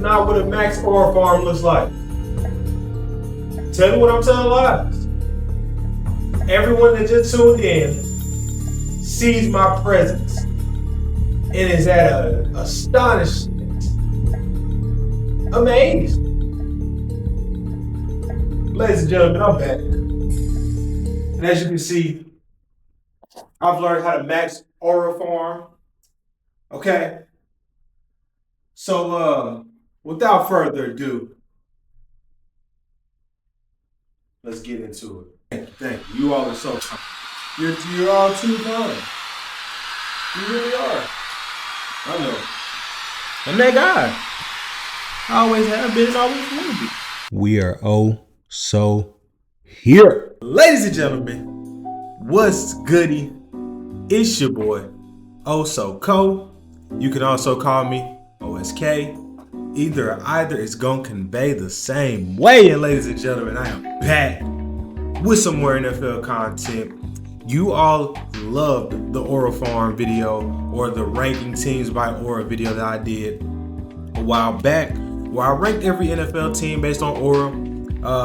not what a max aura farm looks like. Tell me what I'm telling lies. Everyone that just tuned in sees my presence and is at an astonishment, amazed. Ladies and gentlemen, I'm back. And as you can see, I've learned how to max aura farm. Okay. So without further ado, let's get into it. Thank you. You all are so kind. You're all too kind. You really are. I know. I'm that guy. I always have been and always will be. We are so here. Ladies and gentlemen, what's goody? It's your boy, Co. You can also call me OSK. Either is gonna convey the same way. And ladies and gentlemen, I am back with some more NFL content. You all loved the Aura Farm video or the ranking teams by Aura video that I did a while back, where I ranked every NFL team based on Aura.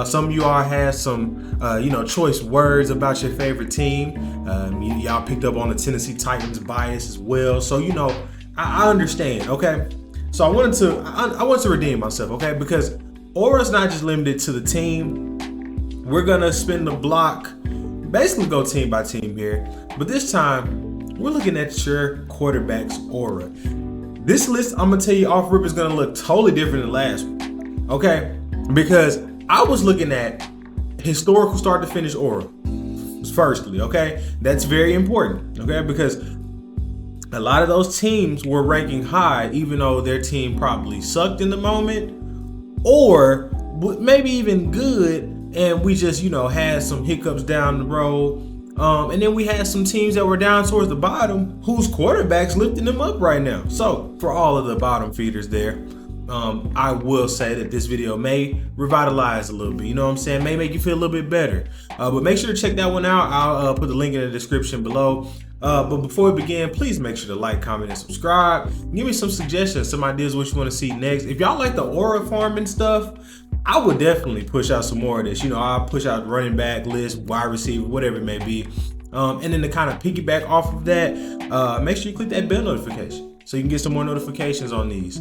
Some of you all had some, choice words about your favorite team. Y'all picked up on the Tennessee Titans bias as well. So, I understand, okay? So I wanted to redeem myself, okay? Because Aura's not just limited to the team. We're gonna spin the block, basically go team by team here. But this time, we're looking at your quarterback's Aura. This list, I'm gonna tell you off rip, is gonna look totally different than last one, okay? Because I was looking at historical start to finish Aura, firstly, okay? That's very important, okay? Because a lot of those teams were ranking high, even though their team probably sucked in the moment, or maybe even good, and we just, had some hiccups down the road. And then we had some teams that were down towards the bottom whose quarterbacks lifting them up right now. So for all of the bottom feeders there, I will say that this video may revitalize a little bit. You know what I'm saying? May make you feel a little bit better. But make sure to check that one out. I'll put the link in the description below. But before we begin, please make sure to like, comment, and subscribe. Give me some suggestions, some ideas what you want to see next. If y'all like the Aura farming stuff, I would definitely push out some more of this. I'll push out running back list, wide receiver, whatever it may be. And then to kind of piggyback off of that, make sure you click that bell notification so you can get some more notifications on these.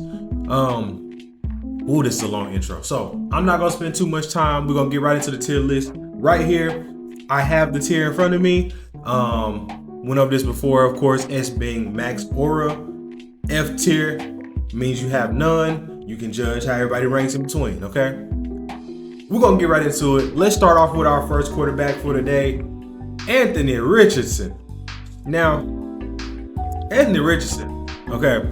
Ooh, this is a long intro. So I'm not gonna spend too much time. We're gonna get right into the tier list. Right here, I have the tier in front of me. Went over this before, of course. S being max aura. F tier means you have none. You can judge how everybody ranks in between, okay? We're gonna get right into it. Let's start off with our first quarterback for today, Anthony Richardson. Now, Anthony Richardson, okay,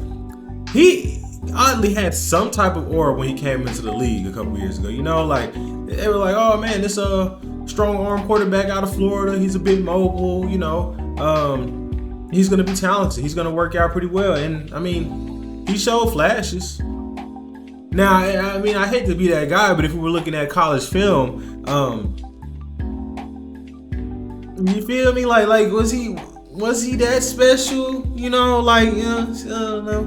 he oddly had some type of aura when he came into the league a couple years ago. Like they were like, oh man, this strong arm quarterback out of Florida. He's a bit mobile, he's gonna be talented. He's gonna work out pretty well. And I mean, he showed flashes. Now, I hate to be that guy, but if we were looking at college film, you feel me? Like was he that special? I don't know.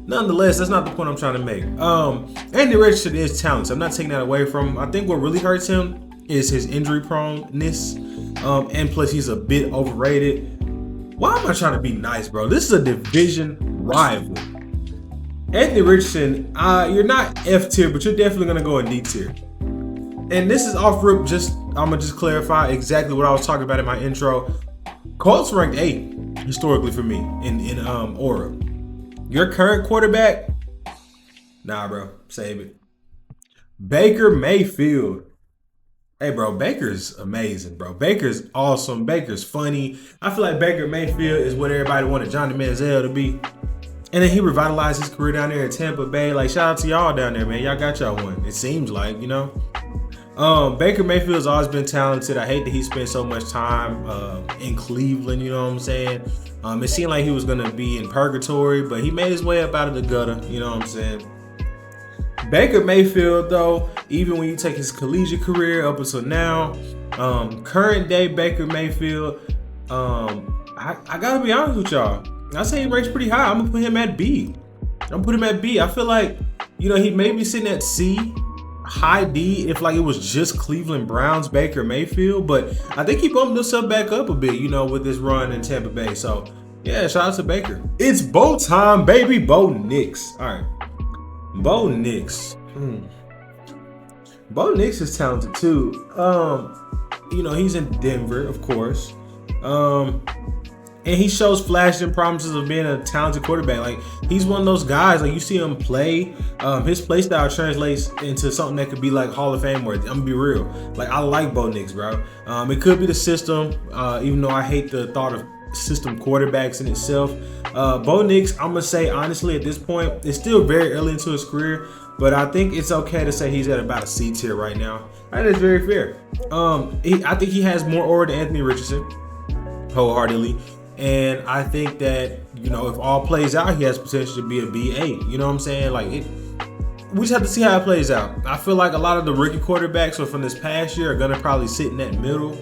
Nonetheless, that's not the point I'm trying to make. Anthony Richardson is talented. I'm not taking that away from him. I think what really hurts him is his injury proneness. And plus he's a bit overrated. Why am I trying to be nice, bro? This is a division rival. Anthony Richardson, you're not F tier, but you're definitely gonna go in D tier. And this is off rip, I'm gonna just clarify exactly what I was talking about in my intro. Colts ranked 8 historically for me in Aura. Your current quarterback, nah, bro, save it. Baker Mayfield. Hey, bro, Baker's amazing, bro. Baker's awesome. Baker's funny. I feel like Baker Mayfield is what everybody wanted Johnny Manziel to be. And then he revitalized his career down there in Tampa Bay. Like, shout out to y'all down there, man. Y'all got y'all one. It seems like, Baker Mayfield's always been talented. I hate that he spent so much time in Cleveland, you know what I'm saying? It seemed like he was going to be in purgatory, but he made his way up out of the gutter, you know what I'm saying? Baker Mayfield, though, even when you take his collegiate career up until now, current day Baker Mayfield, I got to be honest with y'all. I say he ranks pretty high. I'm going to put him at B. I feel like he may be sitting at C, high D if like it was just Cleveland Browns, Baker Mayfield, but I think he bumped himself back up a bit, with this run in Tampa Bay. So yeah, shout out to Baker. It's Bo time, baby. Bo Nix. All right, Bo Nix. Bo Nix is talented too. He's in Denver, of course. And he shows flashes and promises of being a talented quarterback. Like, he's one of those guys, like, you see him play, his play style translates into something that could be like Hall of Fame worthy. I'm gonna be real. Like, I like Bo Nix, bro. It could be the system, even though I hate the thought of system quarterbacks in itself. Bo Nix, I'm gonna say honestly at this point, it's still very early into his career, but I think it's okay to say he's at about a C tier right now. That is very fair. I think he has more aura than Anthony Richardson, wholeheartedly. And I think that, if all plays out, he has potential to be a B8. You know what I'm saying? Like, we just have to see how it plays out. I feel like a lot of the rookie quarterbacks from this past year are going to probably sit in that middle.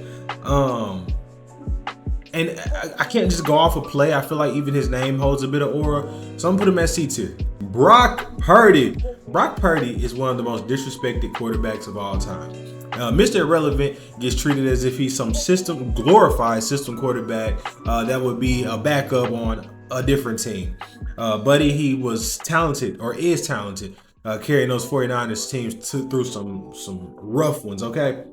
And I can't just go off a play. I feel like even his name holds a bit of aura. So I'm going to put him at C tier. Brock Purdy. Brock Purdy is one of the most disrespected quarterbacks of all time. Mr. Irrelevant gets treated as if he's some glorified system quarterback that would be a backup on a different team. Buddy, he was talented, or is talented, carrying those 49ers teams through some rough ones, okay?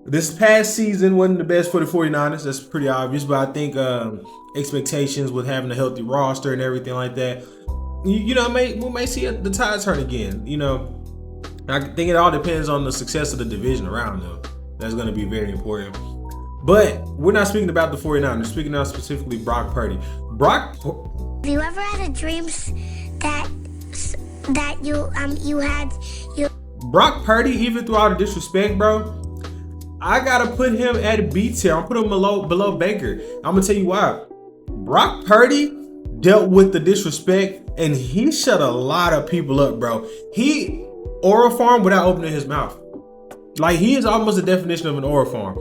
This past season wasn't the best for the 49ers. That's pretty obvious, but I think expectations with having a healthy roster and everything like that, we may see the tide turn again, I think it all depends on the success of the division around them. That's going to be very important. But we're not speaking about the 49ers. We're speaking now specifically Brock Purdy. Have you ever had a dream that you had? Brock Purdy, even through all the disrespect, bro, I got to put him at B tier. I'm put him below Baker. I'm going to tell you why. Brock Purdy dealt with the disrespect, and he shut a lot of people up, bro. He aura farm without opening his mouth. Like, he is almost the definition of an aura farm.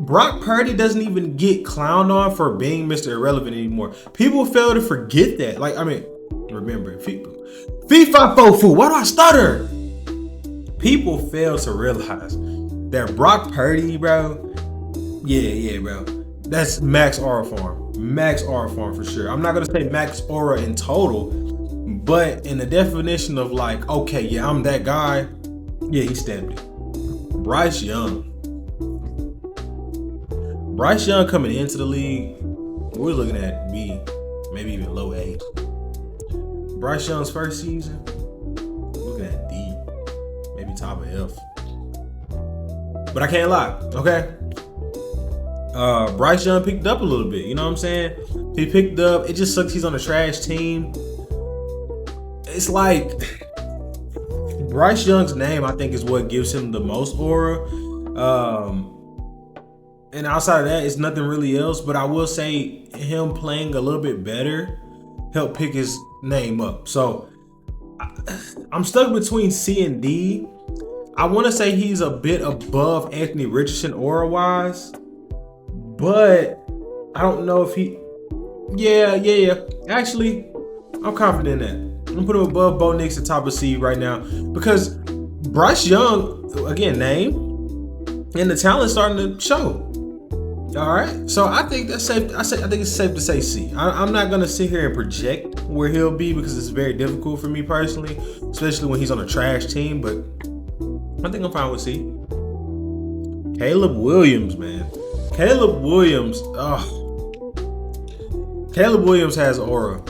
Brock Purdy doesn't even get clowned on for being Mr. Irrelevant anymore. People fail to forget that. Like, remember, FIFA Fofu. Why do I stutter? People fail to realize that Brock Purdy, bro, yeah, bro, that's max aura farm. Max aura farm for sure. I'm not going to say max aura in total, but in the definition of like, okay, yeah, I'm that guy. Yeah, he stamped it. Bryce Young. Bryce Young coming into the league, we're looking at B, maybe even low A. Bryce Young's first season, looking at D, maybe top of F. But I can't lie, okay? Bryce Young picked up a little bit, you know what I'm saying? He picked up, it just sucks he's on a trash team. It's like Bryce Young's name, I think, is what gives him the most aura. And outside of that, it's nothing really else. But I will say him playing a little bit better helped pick his name up. So I'm stuck between C and D. I want to say he's a bit above Anthony Richardson aura-wise. But I don't know if he... Yeah. Actually, I'm confident in that. I'm gonna put him above Bo Nix at top of C right now because Bryce Young, again, name, and the talent's starting to show. All right, so I think that's safe. I think it's safe to say C. I'm not gonna sit here and project where he'll be because it's very difficult for me personally, especially when he's on a trash team. But I think I'm fine with C. Caleb Williams, man. Caleb Williams has aura.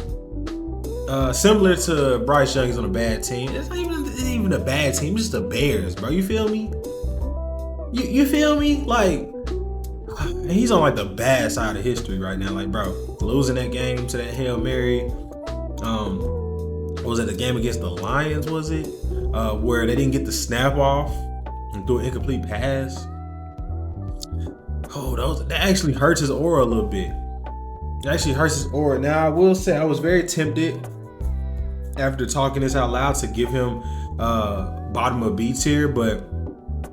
Similar to Bryce Young, he's on a bad team. It's not even a bad team, it's just the Bears, bro. You feel me? You feel me? Like, he's on like the bad side of history right now. Like, bro, losing that game to that Hail Mary. Was it the game against the Lions? Was it where they didn't get the snap off and threw an incomplete pass? That actually hurts his aura a little bit. It actually hurts his aura. Now, I will say I was very tempted after talking this out loud to give him bottom of B tier, but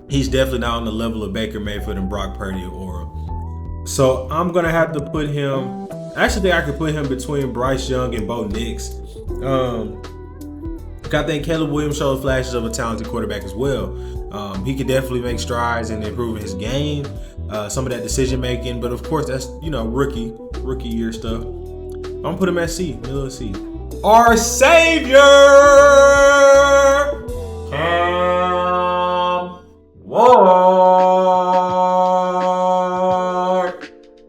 he's definitely not on the level of Baker Mayfield and Brock Purdy aura. So I'm going to have to put him, I actually think I could put him between Bryce Young and Bo Nix. I think Caleb Williams showed flashes of a talented quarterback as well. He could definitely make strides in improving his game, some of that decision making, but of course that's rookie year stuff. I'm gonna put him at C, middle of C. Our savior, Cam Ward.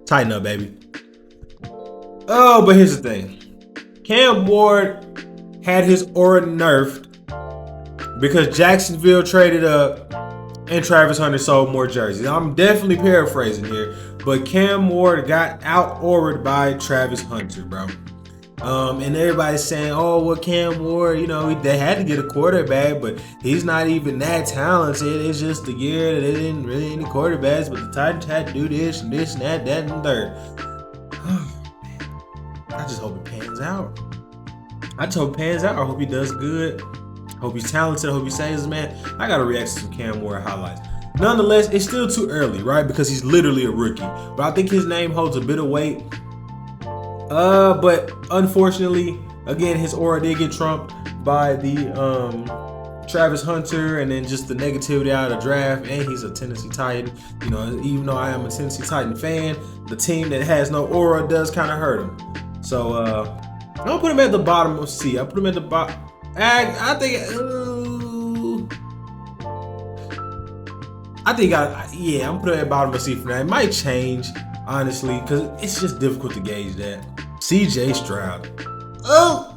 Tighten up, baby. Oh, but here's the thing. Cam Ward had his aura nerfed because Jacksonville traded up and Travis Hunter sold more jerseys. I'm definitely paraphrasing here, but Cam Ward got out-auraed by Travis Hunter, bro. And everybody's saying, oh, well, Cam Ward, they had to get a quarterback, but he's not even that talented. It's just the year that they didn't really any quarterbacks, but the Titans had to do this and this and that and the third. I just hope it pans out. I hope he does good. I hope he's talented. I hope he saves, man. I got to react to some Cam Ward highlights. Nonetheless, it's still too early, right? Because he's literally a rookie. But I think his name holds a bit of weight. But unfortunately, again, his aura did get trumped by the Travis Hunter and then just the negativity out of the draft. And he's a Tennessee Titan. Even though I am a Tennessee Titan fan, the team that has no aura does kind of hurt him. So I'm gonna put him at the bottom of C. I put him at the bottom. I think I'm putting it at the bottom of C for now. It might change, honestly, because it's just difficult to gauge that. CJ Stroud. Oh,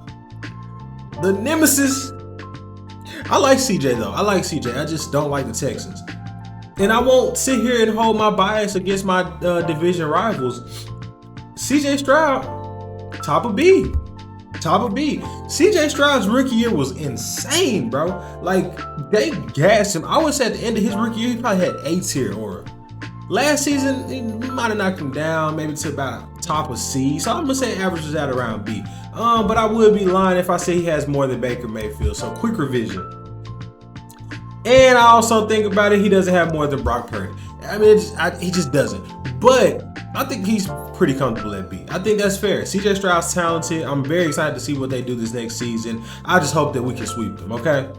the nemesis. I like CJ though. I just don't like the Texans. And I won't sit here and hold my bias against my division rivals. CJ Stroud, top of B. CJ Stroud's rookie year was insane, bro. Like, they gassed him. I would say at the end of his rookie year, he probably had A-tier aura. Last season, he might have knocked him down maybe to about top of C. So I'm going to say average was at around B. But I would be lying if I say he has more than Baker Mayfield. So quick revision. And I also think about it, he doesn't have more than Brock Purdy. I mean, he just doesn't. But I think he's pretty comfortable at B. I think that's fair. CJ Stroud's talented. I'm very excited to see what they do this next season. I just hope that we can sweep them, okay?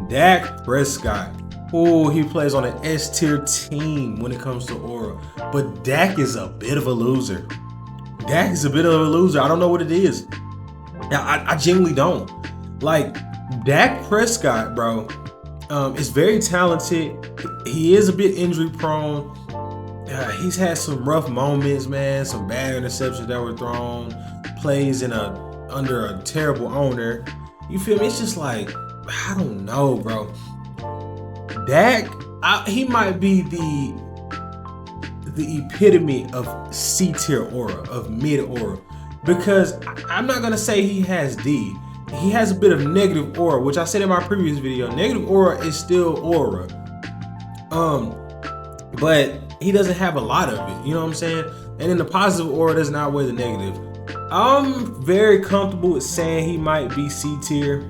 Dak Prescott. Oh, he plays on an S-tier team when it comes to aura. But Dak is a bit of a loser. I don't know what it is. I genuinely don't. Like, Dak Prescott, bro, is very talented. He is a bit injury prone. He's had some rough moments, man. Some bad interceptions that were thrown. Plays under a terrible owner. You feel me? It's just like, I don't know, bro. Dak, he might be the epitome of C-tier aura, of mid aura. Because I'm not going to say he has D. He has a bit of negative aura, which I said in my previous video. Negative aura is still aura. But he doesn't have a lot of it, you know what I'm saying? And then the positive aura does not outweigh the negative. I'm very comfortable with saying he might be C tier.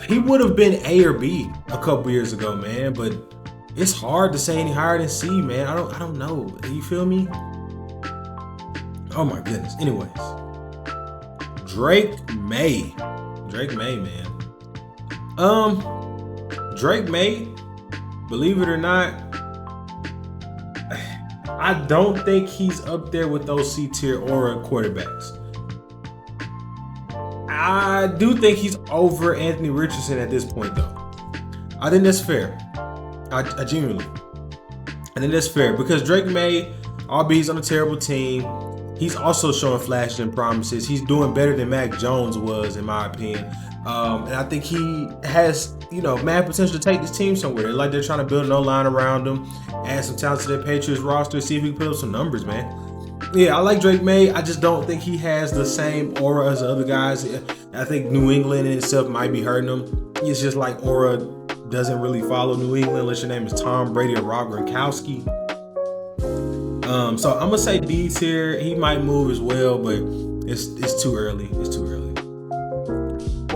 He would have been A or B a couple years ago, man, but it's hard to say any higher than C, man. I don't know. You feel me? Oh my goodness. Anyways, Drake Maye, man. Drake Maye, believe it or not, I don't think he's up there with those C-tier aura quarterbacks. I do think he's over Anthony Richardson at this point, though. I think that's fair. I genuinely. I think that's fair because Drake Maye, albeit he's on a terrible team, he's also showing flashes and promises. He's doing better than Mac Jones was, in my opinion. And I think he has, mad potential to take this team somewhere. Like they're trying to build no line around him, add some talent to their Patriots roster, see if he can put up some numbers, man. Yeah, I like Drake Maye. I just don't think he has the same aura as the other guys. I think New England in itself might be hurting him. It's just like aura doesn't really follow New England unless your name is Tom Brady or Rob Gronkowski. So I'm gonna say D tier. He might move as well, but it's too early.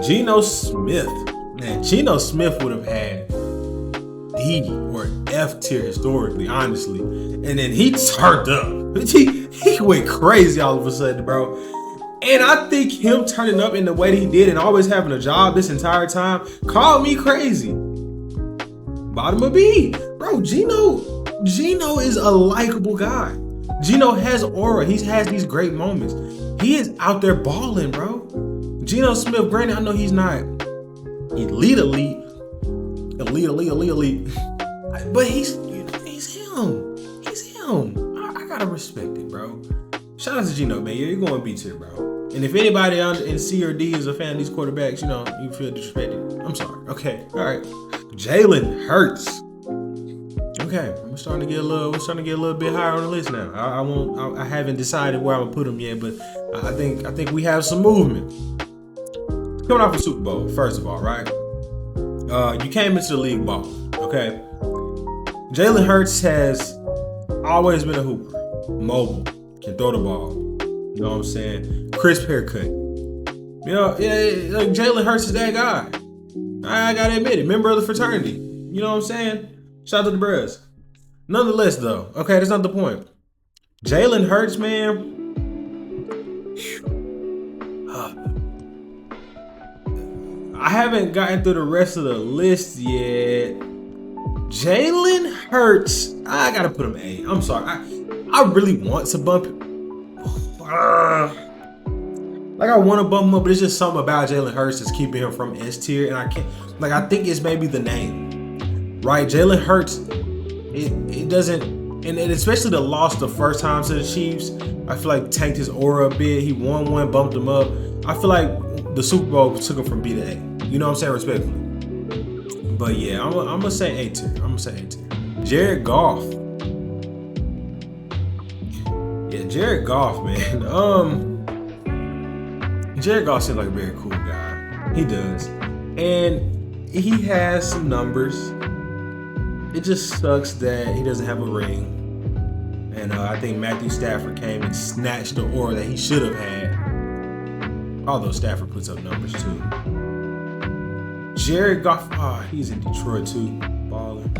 Geno Smith. Man, Geno Smith would have had D or F tier historically, honestly. And then he turned up. He went crazy all of a sudden, bro. And I think him turning up in the way that he did and always having a job this entire time called me crazy. Bottom of B. Bro, Geno is a likable guy. Geno has aura. He has these great moments. He is out there balling, bro. Geno Smith, granted, I know he's not elite. But he's him. He's him. I gotta respect it, bro. Shout out to Geno, man. You're going B tier, bro. And if anybody in C or D is a fan of these quarterbacks, you feel disrespected, I'm sorry. Okay, all right. Jalen Hurts. Okay, we're starting to get a little bit higher on the list now. I haven't decided where I'm gonna put him yet, but I think we have some movement. Coming off the Super Bowl, first of all, right? You came into the league ball, okay? Jalen Hurts has always been a hooper, mobile, can throw the ball. You know what I'm saying? Crisp haircut. Like Jalen Hurts is that guy. I gotta admit it. Member of the fraternity. You know what I'm saying? Shout out to the Brrrrr. Nonetheless, though, okay, that's not the point. Jalen Hurts, man. I haven't gotten through the rest of the list yet. Jalen Hurts, I gotta put him A. I'm sorry. I really want to bump him. Like, I want to bump him up, but it's just something about Jalen Hurts that's keeping him from S tier, and I can't. Like, I think it's maybe the name, right? Jalen Hurts, it doesn't, and especially the loss the first time to the Chiefs, I feel like tanked his aura a bit. He won one, bumped him up. I feel like the Super Bowl took him from B to A. You know what I'm saying? Respectfully. But yeah, I'm gonna say A tier. Jared Goff. Yeah, Jared Goff, man. Jared Goff seems like a very cool guy. He does. And he has some numbers. It just sucks that he doesn't have a ring. And I think Matthew Stafford came and snatched the aura that he should have had. Although Stafford puts up numbers too. Jared Goff, he's in Detroit too. Balling.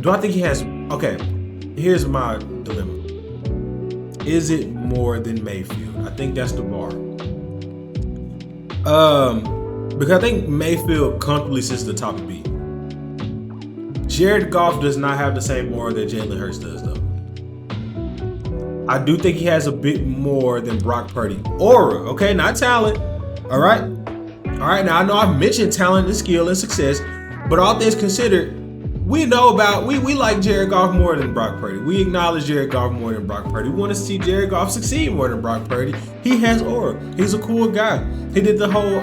Do I think he has... Okay, here's my dilemma. Is it more than Mayfield? I think that's the bar. Because I think Mayfield comfortably sits at the top of B. Jared Goff does not have the same aura that Jalen Hurts does, though. I do think he has a bit more than Brock Purdy. Aura, okay? Not talent. All right? All right, now I know I've mentioned talent and skill and success, but all things considered, we know about, we like Jared Goff more than Brock Purdy. We acknowledge Jared Goff more than Brock Purdy. We want to see Jared Goff succeed more than Brock Purdy. He has aura. He's a cool guy. He did the whole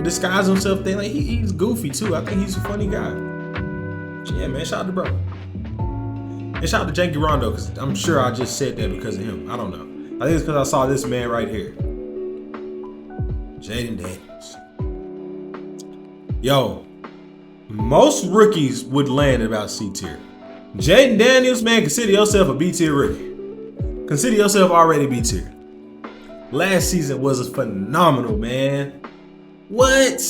disguise himself thing. Like, he's goofy too. I think he's a funny guy. Yeah, man, shout out to bro. And shout out to Janky Rondo, because I'm sure I just said that because of him. I don't know. I think it's because I saw this man right here. Jayden Daniels. Yo, most rookies would land about C tier. Jayden Daniels, man, consider yourself a B tier rookie. Consider yourself already B tier. Last season was phenomenal, man. What?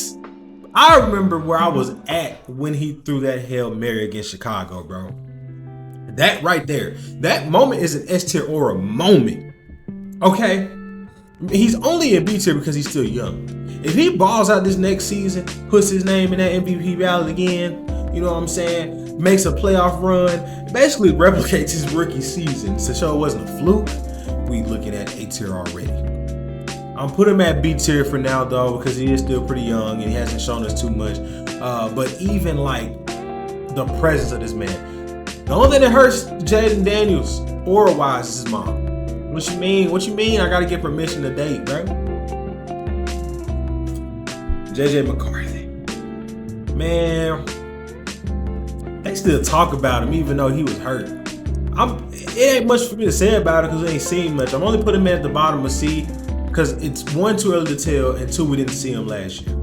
I remember where I was at when he threw that Hail Mary against Chicago, bro. That right there. That moment is an S tier aura moment. Okay? He's only in B tier because he's still young. If he balls out this next season, puts his name in that MVP ballot again, you know what I'm saying, makes a playoff run, basically replicates his rookie season to show it wasn't a fluke, we looking at A tier already. I'm putting him at B tier for now, though, because he is still pretty young and he hasn't shown us too much. But even like the presence of this man, the only thing that hurts Jayden Daniels aura-wise is his mom. What you mean? What you mean? I gotta get permission to date, bro. JJ McCarthy. Man, they still talk about him even though he was hurt. It ain't much for me to say about it because we ain't seen much. I'm only putting him at the bottom of C because it's one, too early to tell, and two, we didn't see him last year.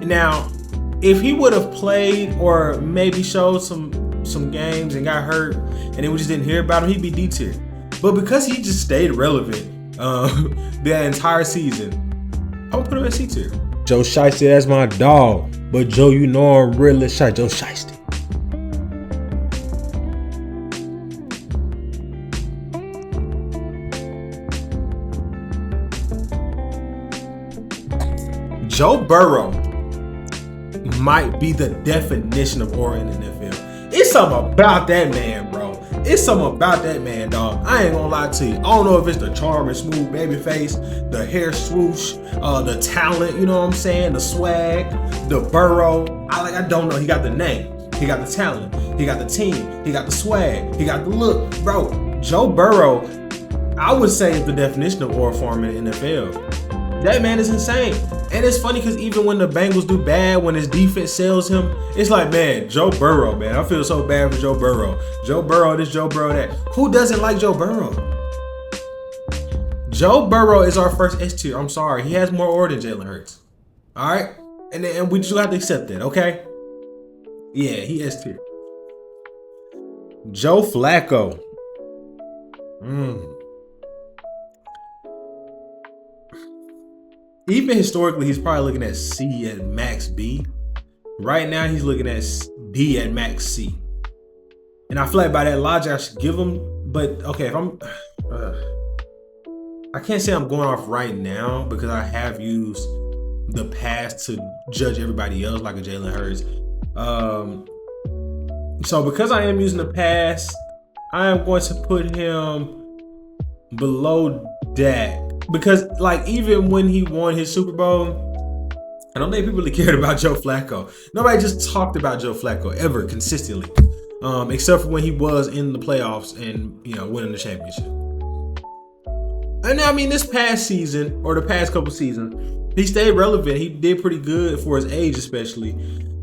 Now, if he would have played or maybe showed some games and got hurt and then we just didn't hear about him, he'd be D tier. But because he just stayed relevant that entire season, I'm gonna put him at C tier. Joe Shiesty, that's my dog. But Joe, you know I'm really shy. Joe Shiesty. Joe Burrow might be the definition of aura in the NFL. It's something about that man, bro. It's something about that man, dog. I ain't gonna lie to you. I don't know if it's the charm and smooth baby face, the hair swoosh, the talent, you know what I'm saying? The swag, the Burrow. I don't know. He got the name. He got the talent. He got the team. He got the swag. He got the look. Bro, Joe Burrow, I would say, is the definition of aura form in the NFL. That man is insane. And it's funny because even when the Bengals do bad, when his defense sells him, it's like, man, Joe Burrow, man. I feel so bad for Joe Burrow. Joe Burrow this, Joe Burrow that. Who doesn't like Joe Burrow? Joe Burrow is our first S tier. I'm sorry. He has more aura than Jalen Hurts. All right? And we just have to accept that, okay? Yeah, he S tier. Joe Flacco. Even historically, he's probably looking at C at max B. Right now, he's looking at B at max C. And I feel like by that logic, I should give him. But okay, if I'm, I can't say I'm going off right now because I have used the past to judge everybody else like a Jalen Hurts. So because I am using the past, I am going to put him below Dak. Because, like, even when he won his Super Bowl, I don't think people really cared about Joe Flacco. Nobody just talked about Joe Flacco ever consistently, except for when he was in the playoffs and, you know, winning the championship. And I mean, this past season, or the past couple seasons, he stayed relevant. He did pretty good for his age, especially.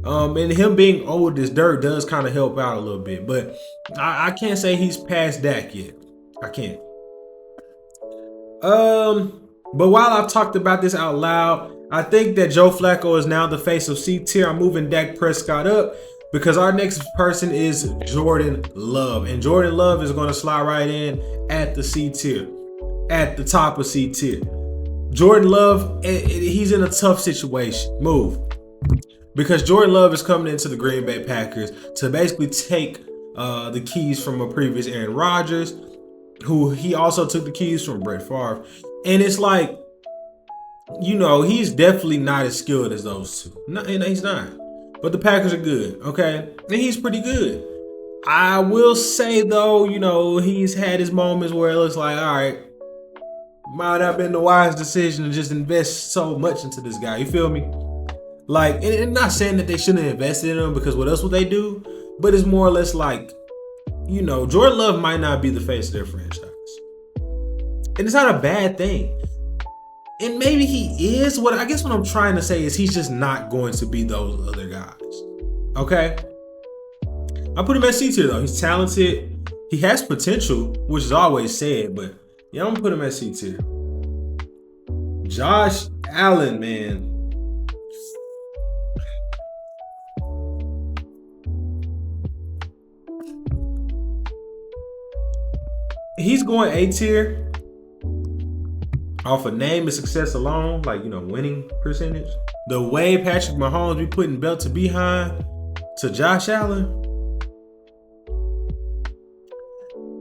And him being old as dirt does kind of help out a little bit. But I can't say he's past Dak yet. I can't. But while I've talked about this out loud, I think that Joe Flacco is now the face of C tier. I'm moving Dak Prescott up because our next person is Jordan Love. And Jordan Love is going to slide right in at the C tier, at the top of C tier. Jordan Love, he's in a tough situation. Move. Because Jordan Love is coming into the Green Bay Packers to basically take the keys from a previous Aaron Rodgers, who he also took the keys from Brett Favre. And it's like, you know, he's definitely not as skilled as those two. No, he's not. But the Packers are good, okay? And he's pretty good. I will say, though, you know, he's had his moments where it looks like, all right, might not have been the wise decision to just invest so much into this guy. You feel me? Like, and not saying that they shouldn't have invested in him because what else would they do? But it's more or less like, you know, Jordan Love might not be the face of their franchise. And it's not a bad thing. And maybe he is. What I'm trying to say is he's just not going to be those other guys. Okay? I put him at C tier though. He's talented. He has potential, which is always said, but yeah, I'm gonna put him at C tier. Josh Allen, man. He's going A tier off of name and success alone, like, you know, winning percentage. The way Patrick Mahomes be putting belt to behind to Josh Allen,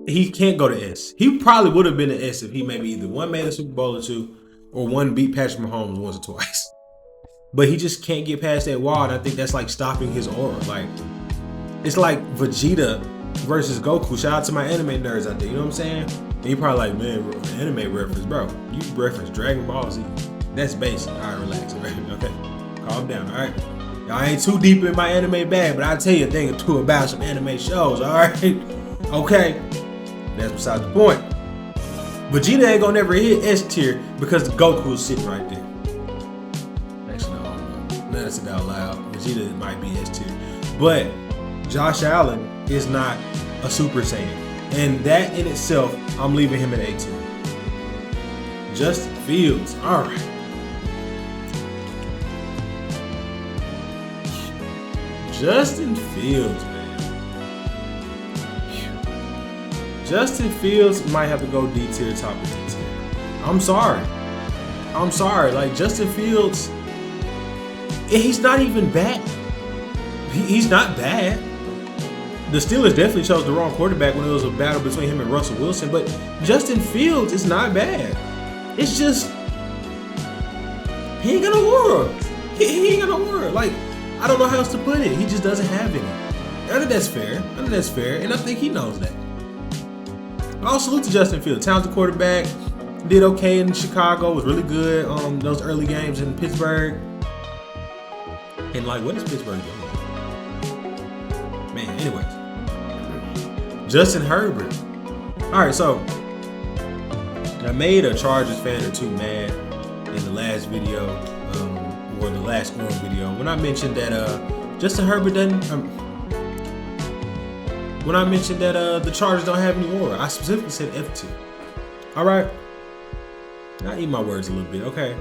he can't go to S. He probably would have been an S if he maybe either one made a Super Bowl or two, or one beat Patrick Mahomes once or twice. But he just can't get past that wall, and I think that's like stopping his aura. Like, it's like Vegeta versus Goku. Shout out to my anime nerds out there, you know what I'm saying? And you probably like, man, anime reference, bro. You reference Dragon Ball Z. That's basic. All right, relax, all right? Okay, calm down, all right? I ain't too deep in my anime bag, but I'll tell you a thing or two about some anime shows, all right? Okay, that's besides the point. Vegeta ain't gonna never hit S tier because Goku's sitting right there. Actually, no, now that's it out loud. Vegeta might be S tier, but Josh Allen is not a Super Saiyan. And that in itself, I'm leaving him at A tier. Justin Fields, all right. Justin Fields, man. Justin Fields might have to go D tier, top of D tier. I'm sorry. Like, Justin Fields, he's not even bad. He's not bad. The Steelers definitely chose the wrong quarterback when it was a battle between him and Russell Wilson, but Justin Fields is not bad. It's just, he ain't got no aura. He ain't got no aura. Like, I don't know how else to put it. He just doesn't have any. I think that's fair. And I think he knows that. I'll salute to Justin Fields. Talented quarterback. Did okay in Chicago. Was really good on those early games in Pittsburgh. And like, what is Pittsburgh doing? Man, anyways. Justin Herbert. Alright, so I made a Chargers fan or two mad in the last video, or the last Orange video, when I mentioned that Justin Herbert doesn't. When I mentioned that the Chargers don't have any aura, I specifically said F2. All right, I eat my words a little bit. Okay,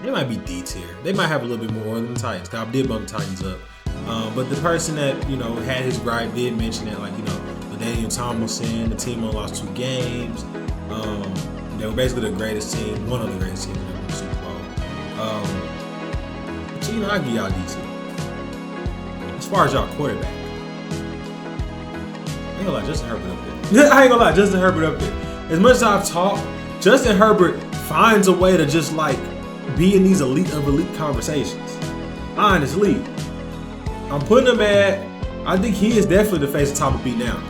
they might be D tier. They might have a little bit more aura than the Titans. I did bump the Titans up, but the person that had his gripe did mention that, like, Daniel Tomlinson, the team only lost 2 games. They were basically the greatest team, one of the greatest teams in the Super Bowl. But I give y'all D2. As far as y'all quarterback, I ain't gonna lie, Justin Herbert up there. Justin Herbert up there. As much as I've talked, Justin Herbert finds a way to just like be in these elite conversations. Honestly, I'm putting him at. I think he is definitely the face of top of B now.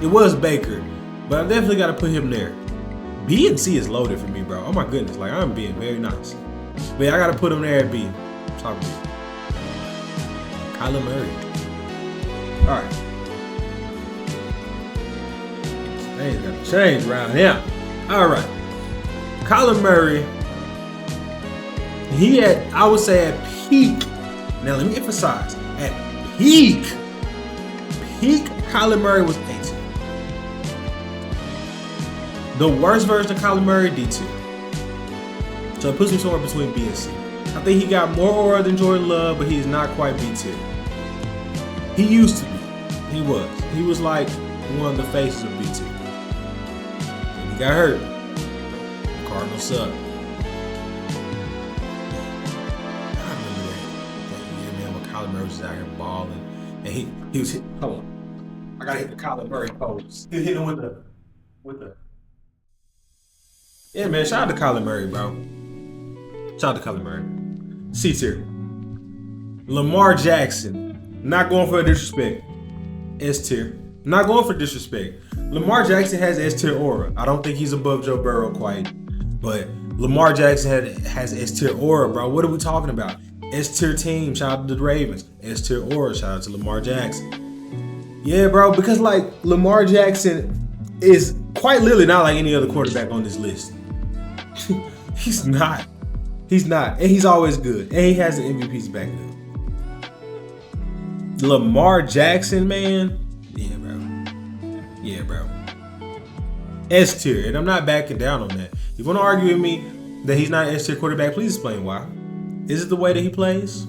It was Baker, but I definitely got to put him there. B and C is loaded for me, bro. Oh my goodness, like, I'm being very nice. But yeah, I got to put him there at B. Top of B. Kyler Murray. All right. Things got to change around here. All right. Kyler Murray. He I would say at peak. Now let me emphasize, at peak Kyler Murray was A2. The worst version of Kyler Murray, D2. So it puts him somewhere between B and C. I think he got more aura than Jordan Love, but he's not quite B2. He used to be. He was. He was like one of the faces of B2. And he got hurt. Cardinals suck. I remember that man when Kyler Murray was out here balling. And he was hit. Hold on. I gotta hit the Kyler Murray pose. He hit him with the. Yeah, man. Shout out to Kyler Murray, bro. Shout out to Kyler Murray. C tier. Lamar Jackson. Not going for a disrespect. S tier. Not going for disrespect. Lamar Jackson has S tier aura. I don't think he's above Joe Burrow quite, but Lamar Jackson has S tier aura, bro. What are we talking about? S tier team. Shout out to the Ravens. S tier aura. Shout out to Lamar Jackson. Yeah, bro. Because like Lamar Jackson is quite literally not like any other quarterback on this list. He's not. He's not. And he's always good. And he has the MVPs back there. Lamar Jackson, man. Yeah, bro. S tier. And I'm not backing down on that. If you want to argue with me that he's not an S tier quarterback, please explain why. Is it the way that he plays?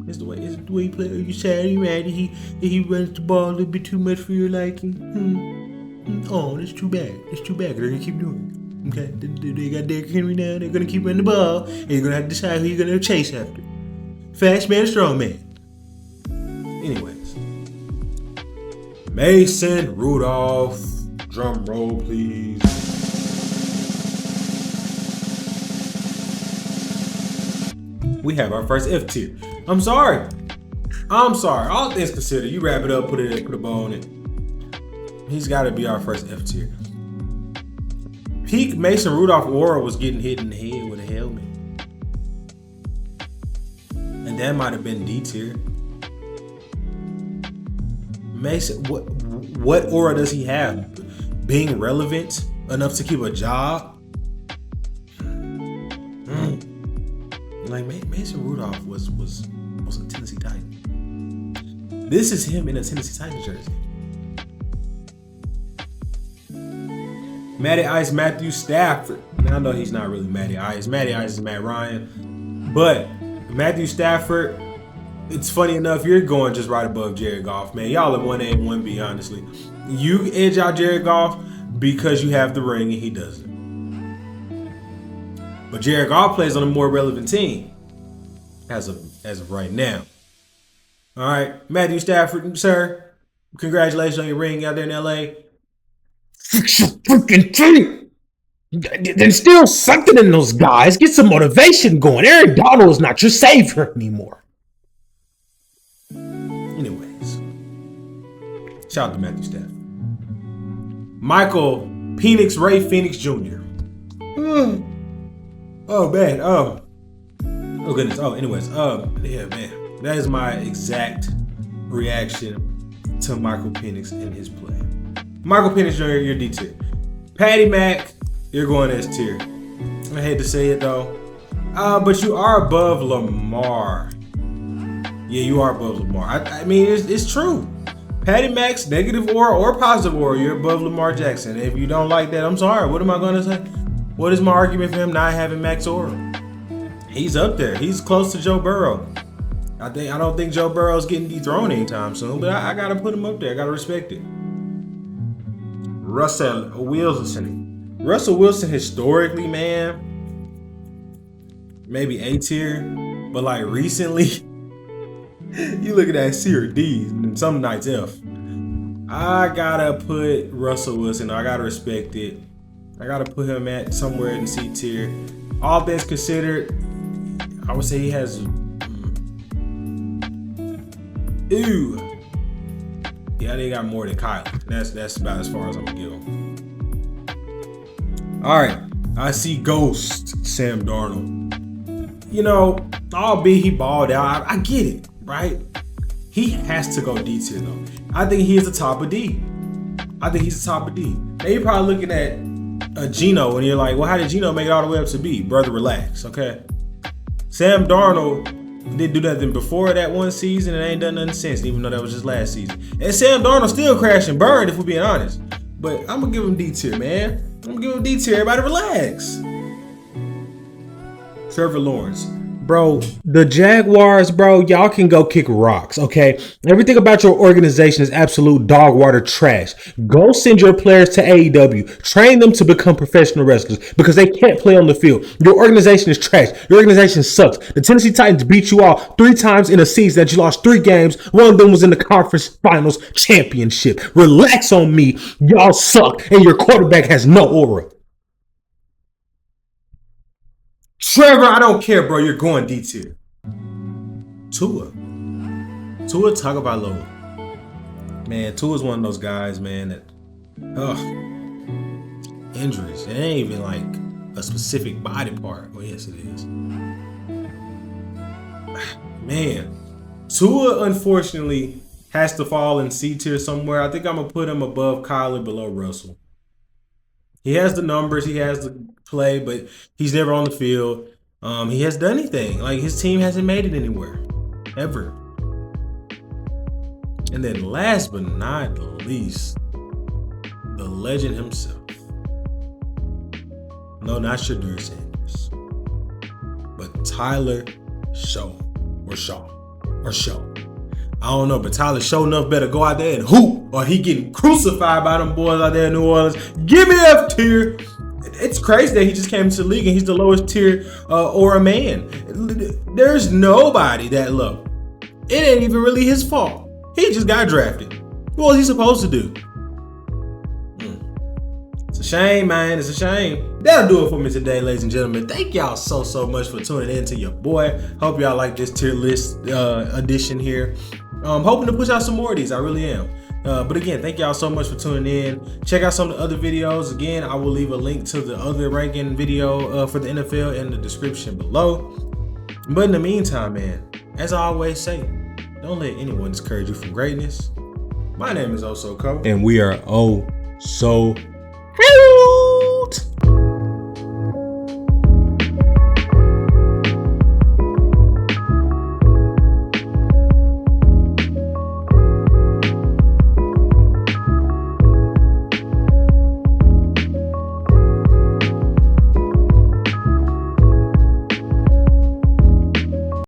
Is it the way he plays? Are you sad? Are you mad that he runs the ball a little bit too much for your liking? Oh, that's too bad. That's too bad. They're going to keep doing it. Okay, they got Derrick Henry now. They're going to keep running the ball. And you're going to have to decide who you're going to chase after. Fast man, strong man. Anyways. Mason Rudolph. Drum roll, please. We have our first F tier. I'm sorry. All things considered, you wrap it up, put a bow on it. He's got to be our first F tier. Peak Mason Rudolph aura was getting hit in the head with a helmet. And that might have been D tier. Mason, what aura does he have? Being relevant enough to keep a job? Like Mason Rudolph was a Tennessee Titan. This is him in a Tennessee Titans jersey. Matty Ice, Matthew Stafford. Now, I know he's not really Matty Ice. Matty Ice is Matt Ryan. But Matthew Stafford, it's funny enough, you're going just right above Jared Goff, man. Y'all are 1A and 1B, honestly. You edge out Jared Goff because you have the ring and he doesn't. But Jared Goff plays on a more relevant team as of right now. All right, Matthew Stafford, sir, congratulations on your ring out there in LA. Fix your freaking team. There's still something in those guys. Get some motivation going. Aaron Donald is not your savior anymore. Anyways, shout out to Matthew Stafford. Michael Penix Jr. Oh man. Oh goodness. Oh, anyways. Yeah, man. That is my exact reaction to Michael Penix in his play. Michael Penix Jr., you're D tier. Patty Mac, you're going S tier. I hate to say it though. But you are above Lamar. Yeah, you are above Lamar. I mean, it's true. Patty Mac's negative aura or positive aura, you're above Lamar Jackson. If you don't like that, I'm sorry. What am I going to say? What is my argument for him not having Mac's aura? He's up there. He's close to Joe Burrow. I don't think Joe Burrow's getting dethroned anytime soon, but I got to put him up there. I got to respect it. Russell Wilson historically, man, maybe A tier, but like recently, you look at that C or D, and some nights F. I gotta put Russell Wilson. I gotta respect it. I gotta put him at somewhere in the C tier. All things considered, I would say he has. Yeah, they got more than Kyle. That's about as far as I'm gonna give him. All right, I see Ghost Sam Darnold. You know, albeit he balled out, I get it, right? He has to go D tier though. I think he is the top of D. Now you're probably looking at a Geno and you're like, well, how did Geno make it all the way up to B? Brother, relax, okay? Sam Darnold didn't do nothing before that one season and ain't done nothing since, even though that was just last season. And Sam Darnold still crashed and burned, if we're being honest. But I'm gonna give him D tier, man. Everybody relax. Trevor Lawrence. Bro, the Jaguars, bro, y'all can go kick rocks, okay? Everything about your organization is absolute dog water trash. Go send your players to AEW. Train them to become professional wrestlers because they can't play on the field. Your organization is trash. Your organization sucks. The Tennessee Titans beat you all 3 times in a season that you lost 3 games. One of them was in the conference finals championship. Relax on me. Y'all suck, and your quarterback has no aura. Trevor, I don't care, bro. You're going D tier. Tua Tagovailoa. Man, Tua's one of those guys, man, that injuries. It ain't even like a specific body part. Well, yes, it is. Man, Tua unfortunately has to fall in C tier somewhere. I think I'm gonna put him above Kyler, below Russell. He has the numbers, he has the play, but he's never on the field. He hasn't done anything. Like, his team hasn't made it anywhere, ever. And then last but not least, the legend himself. No, not Shadur Sanders, but Tyler Shough. I don't know, but Tyler Shough enough better go out there and hoop, or he getting crucified by them boys out there in New Orleans. Give me F tier. It's crazy that he just came to the league and he's the lowest tier aura man. There's nobody that low. It ain't even really his fault. He just got drafted. What was he supposed to do? It's a shame, man. It's a shame. That'll do it for me today, ladies and gentlemen. Thank y'all so much for tuning in to your boy. Hope y'all like this tier list edition here. I'm hoping to push out some more of these. I really am. But again, thank y'all so much for tuning in. Check out some of the other videos. Again, I will leave a link to the other ranking video for the NFL in the description below. But in the meantime, man, as I always say, don't let anyone discourage you from greatness. My name is Oh So Co. And we are Oh So Hello.